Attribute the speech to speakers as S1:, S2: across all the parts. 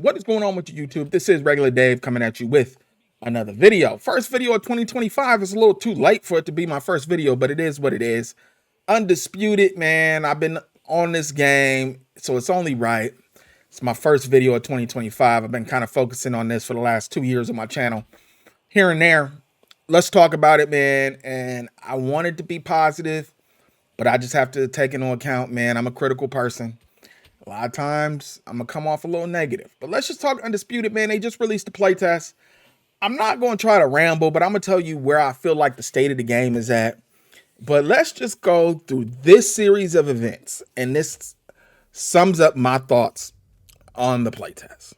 S1: What is going on with you, YouTube? This is Regular Dave coming at you with another video. First video of 2025. It's a little too late for it to be my first video, but it is what it is. Undisputed, man. I've been on this game, so it's only right. It's my first video of 2025. I've been kind of focusing on this for the last 2 years on my channel, here and there. Let's talk about it, man. And I wanted to be positive, but I just have to take into account, man, I'm a critical person. A lot of times I'm gonna come off a little negative, but let's just talk Undisputed, man. They just released the playtest. I'm not going to try to ramble, but I'm gonna tell you where I feel like the state of the game is at. But let's just go through this series of events, and this sums up my thoughts on the playtest.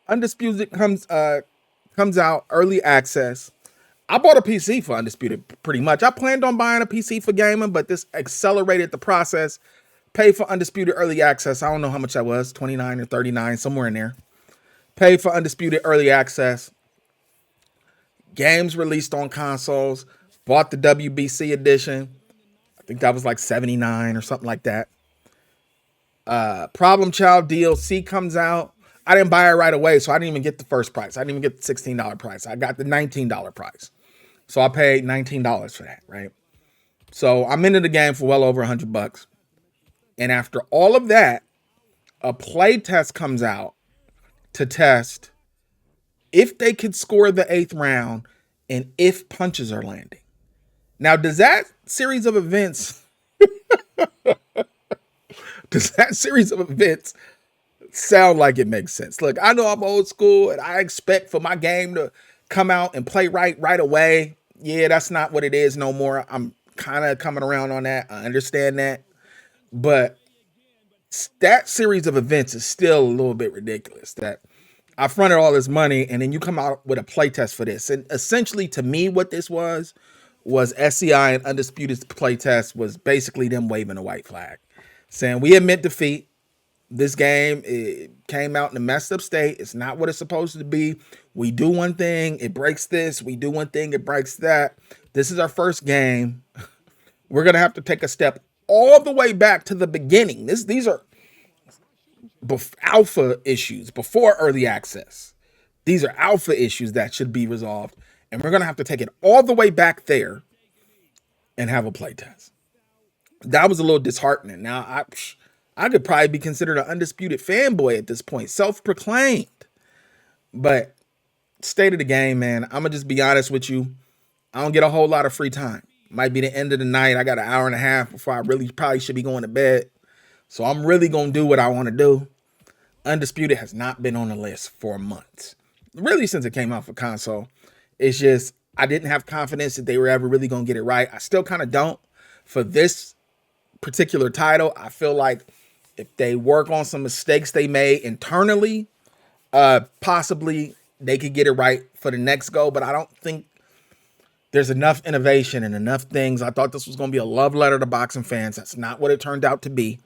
S1: Undisputed comes out early access. I bought a PC for Undisputed pretty much. I planned on buying a PC for gaming, but this accelerated the process. Paid for Undisputed early access. I don't know how much that was, 29 or 39, somewhere in there. Paid for Undisputed early access. Games released on consoles. Bought the WBC edition. I think that was like 79 or something like that. Problem Child DLC comes out. I didn't buy it right away, so I didn't even get the first price. I didn't even get the $16 price. I got the $19 price. So I paid $19 for that, right? So I'm into the game for well over $100. And after all of that, a play test comes out to test if they could score the 8th round and if punches are landing. Now, does that series of events sound like it makes sense? Look, I know I'm old school and I expect for my game to come out and play right away. Yeah, that's not what it is no more. I'm kind of coming around on that. I understand that. But that series of events is still a little bit ridiculous, that I fronted all this money and then you come out with a playtest for this. And essentially, to me, what this was SCI and Undisputed's playtest was basically them waving a white flag, saying we admit defeat. This game, it came out in a messed up state. It's not what it's supposed to be. We do one thing, it breaks this. We do one thing, it breaks that. This is our first game. We're going to have to take a step all the way back to the beginning. These are alpha issues before early access. These are alpha issues that should be resolved. And we're going to have to take it all the way back there and have a playtest. That was a little disheartening. Now, I could probably be considered an Undisputed fanboy at this point, self-proclaimed. But state of the game, man, I'm going to just be honest with you. I don't get a whole lot of free time. Might be the end of the night. I got an hour and a half before I really probably should be going to bed. So I'm really going to do what I want to do. Undisputed has not been on the list for months. Really, since it came out for console. It's just, I didn't have confidence that they were ever really going to get it right. I still kind of don't. For this particular title, I feel like if they work on some mistakes they made internally, possibly they could get it right for the next go. But I don't think there's enough innovation and enough things. I thought this was going to be a love letter to boxing fans. That's not what it turned out to be.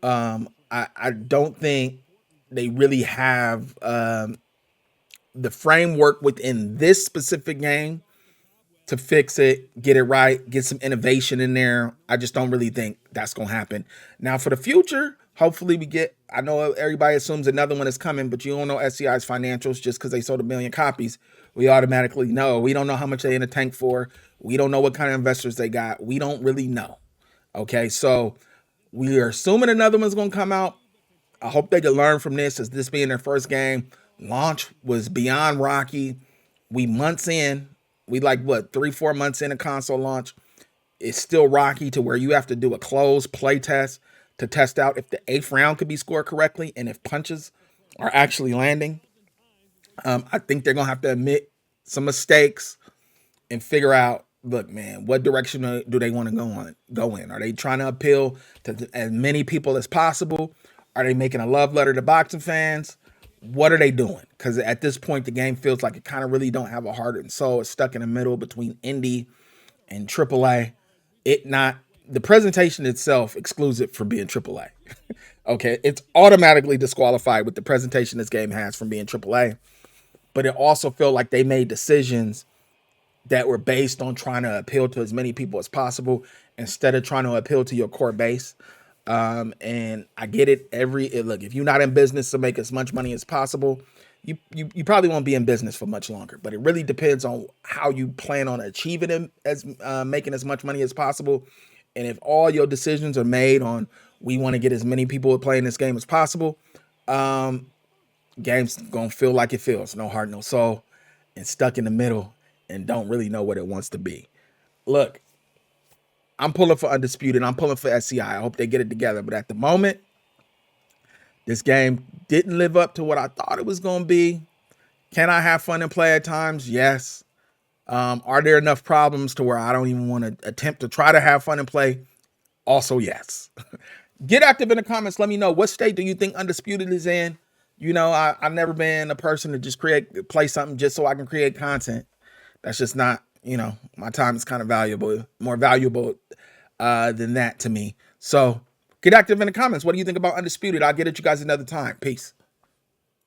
S1: I don't think they really have the framework within this specific game to fix it, get it right, get some innovation in there. I just don't really think that's going to happen. Now, for the future, hopefully we get, I know everybody assumes another one is coming, but you don't know SCI's financials just because they sold 1 million copies. We automatically know. We don't know how much they in the tank for. We don't know what kind of investors they got. We don't really know. Okay, so we are assuming another one's going to come out. I hope they can learn from this, as this being their first game. Launch was beyond rocky. We months in. We like, what, 3-4 months in a console launch. It's still rocky to where you have to do a closed play test to test out if the 8th round could be scored correctly and if punches are actually landing. I think they're going to have to admit some mistakes and figure out, look, man, what direction do they want to go in? Are they trying to appeal to as many people as possible? Are they making a love letter to boxing fans? What are they doing? Because at this point, the game feels like it kind of really don't have a heart and soul. It's stuck in the middle between indie and AAA. The presentation itself excludes it from being AAA. Okay, it's automatically disqualified with the presentation this game has from being AAA. But it also felt like they made decisions that were based on trying to appeal to as many people as possible instead of trying to appeal to your core base. And I get it. Look, if you're not in business to make as much money as possible, you probably won't be in business for much longer. But it really depends on how you plan on achieving it, as making as much money as possible. And if all your decisions are made on we want to get as many people playing this game as possible, game's gonna feel like it feels, no heart, no soul, and stuck in the middle, and don't really know what it wants to be. Look, I'm pulling for Undisputed. I'm pulling for SCI. I hope they get it together. But at the moment, this game didn't live up to what I thought it was going to be. Can I have fun and play at times? Yes. Are there enough problems to where I don't even want to attempt to try to have fun and play? Also, yes. Get active in the comments. Let me know, what state do you think Undisputed is in? You know, I've never been a person to just play something just so I can create content. That's just not, my time is kind of more valuable than that to me. So get active in the comments. What do you think about Undisputed? I'll get at you guys another time. Peace.